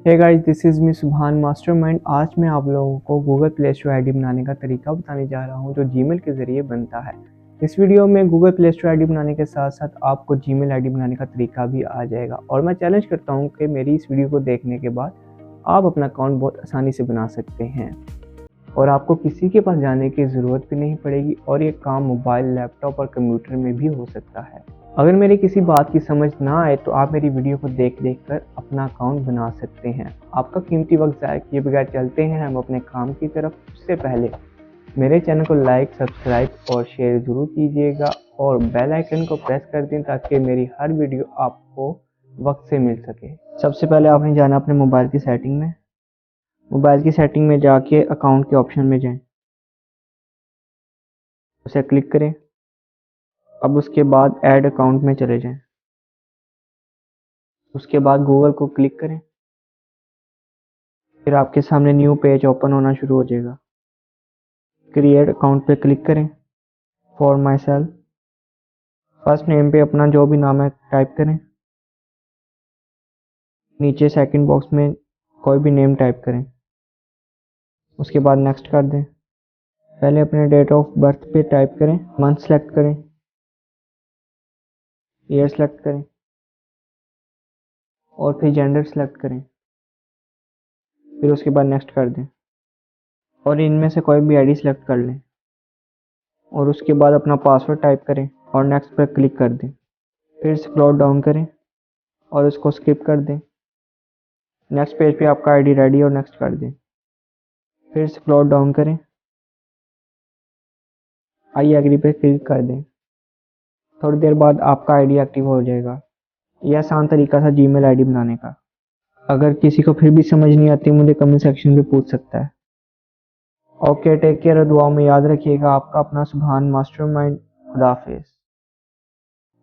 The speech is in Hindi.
Hey guys, this is me Subhan mastermind. आज मैं आप लोगों को गूगल प्ले स्टोर आईडी बनाने का तरीका बताने जा रहा हूं जो जीमेल के ज़रिए बनता है। इस वीडियो में गूगल प्ले स्टोर आईडी बनाने के साथ साथ आपको जीमेल आईडी बनाने का तरीका भी आ जाएगा और मैं चैलेंज करता हूं कि मेरी इस वीडियो को देखने के बाद आप अपना अकाउंट बहुत आसानी से बना सकते हैं और आपको किसी के पास जाने की ज़रूरत भी नहीं पड़ेगी और ये काम मोबाइल, लैपटॉप और कंप्यूटर में भी हो सकता है। अगर मेरी किसी बात की समझ ना आए तो आप मेरी वीडियो को देख कर अपना अकाउंट बना सकते हैं। आपका कीमती वक्त ज़ाया किए बगैर चलते हैं हम अपने काम की तरफ। उससे पहले मेरे चैनल को लाइक, सब्सक्राइब और शेयर ज़रूर कीजिएगा और बेल आइकन को प्रेस कर दें ताकि मेरी हर वीडियो आपको वक्त से मिल सके। सबसे पहले आपने जाना अपने मोबाइल की सेटिंग में। मोबाइल की सेटिंग में जाके अकाउंट के ऑप्शन में जाएं, उसे क्लिक करें। अब उसके बाद ऐड अकाउंट में चले जाएं। उसके बाद गूगल को क्लिक करें। फिर आपके सामने न्यू पेज ओपन होना शुरू हो जाएगा। क्रिएट अकाउंट पे क्लिक करें। For my self first name पे अपना जो भी नाम है टाइप करें। नीचे सेकंड बॉक्स में कोई भी नेम टाइप करें। उसके बाद नेक्स्ट कर दें। पहले अपने डेट ऑफ बर्थ पे टाइप करें, मंथ सेलेक्ट करें, ईयर सेलेक्ट करें और फिर जेंडर सेलेक्ट करें। फिर उसके बाद नेक्स्ट कर दें और इनमें से कोई भी आईडी सेलेक्ट कर लें और उसके बाद अपना पासवर्ड टाइप करें और नेक्स्ट पर क्लिक कर दें। फिर स्क्रॉल डाउन करें और इसको स्किप कर दें। नेक्स्ट पेज पे आपका आईडी रेडी और नेक्स्ट कर दें। फिर स्क्रॉल डाउन करें, आई एग्री पे क्लिक कर दें। थोड़ी देर बाद आपका आईडी एक्टिव हो जाएगा। यह आसान तरीका था जीमेल आईडी बनाने का। अगर किसी को फिर भी समझ नहीं आती मुझे कमेंट सेक्शन में पूछ सकता है। ओके, टेक केयर और दुआओं में याद रखिएगा। आपका अपना सुभान मास्टरमाइंड। खुदा हाफिज़।